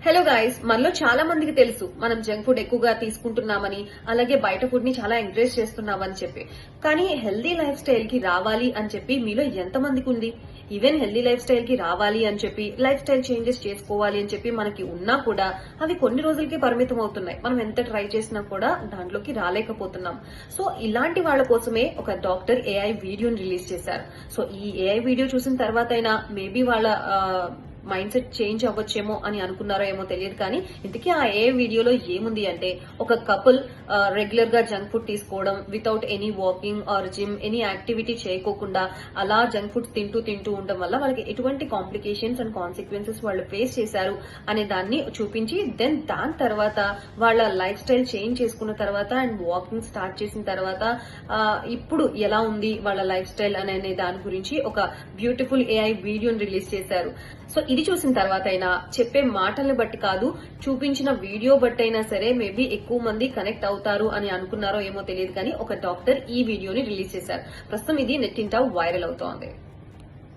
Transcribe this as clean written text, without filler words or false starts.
Hello guys, మనలో చాలా మందికి తెలుసు మనం జంక్ ఫుడ్ ఎక్కువగా తీసుకుంటున్నామని, అలాగే బయట ఫుడ్ ని చాలా ఎంకరేజ్ చేస్తున్నామని చెప్పి. కానీ హెల్దీ లైఫ్ స్టైల్ కి రావాలి అని చెప్పి మీలో ఎంత మందికి ఉంది? ఈవెన్ హెల్దీ లైఫ్ స్టైల్ కి రావాలి అని చెప్పి, లైఫ్ స్టైల్ చేంజెస్ చేసుకోవాలి అని చెప్పి మనకి ఉన్నా కూడా అవి కొన్ని రోజులకే పరిమితం అవుతున్నాయి. మనం ఎంత ట్రై చేసినా కూడా దాంట్లోకి రాలేకపోతున్నాం. సో ఇలాంటి వాళ్ళ కోసమే ఒక డాక్టర్ ఏఐ వీడియోని రిలీజ్ చేశారు. సో ఈ ఏఐ వీడియో చూసిన తర్వాత అయినా మేబీ వాళ్ళ మైండ్ సెట్ చేంజ్ అవ్వచ్చేమో అని అనుకున్నారో ఏమో తెలియదు. కానీ ఇంతకీ ఆ ఏ వీడియోలో ఏముంది అంటే, ఒక కపుల్ రెగ్యులర్ గా జంక్ ఫుడ్ తీసుకోవడం without any walking or gym, any activity చేయకోకుండా అలా జంక్ ఫుడ్ తింటూ ఉండడం వల్ల వాళ్ళకి ఎటువంటి కాంప్లికేషన్స్ అండ్ కాన్సిక్వెన్సెస్ వాళ్ళు ఫేస్ చేశారు అనే దాన్ని చూపించి, దెన్ దాని తర్వాత వాళ్ళ లైఫ్ స్టైల్ చేంజ్ చేసుకున్న తర్వాత అండ్ వాకింగ్ స్టార్ట్ చేసిన తర్వాత ఇప్పుడు ఎలా ఉంది వాళ్ళ లైఫ్ స్టైల్ అనే దాని గురించి ఒక బ్యూటిఫుల్ ఏఐ వీడియోని రిలీజ్ చేశారు. సో ఇది చూసిన తర్వాత అయినా, చెప్పే మాటల్ని బట్టి కాదు, చూపించిన వీడియో బట్టి అయినా సరే మేబీ ఎక్కువ మంది కనెక్ట్ అవుతారు అని అనుకున్నారో ఏమో తెలియదు. కానీ ఒక డాక్టర్ ఈ వీడియోని రిలీజ్ చేశారు. ప్రస్తుతం ఇది నెట్టింటా వైరల్ అవుతోంది.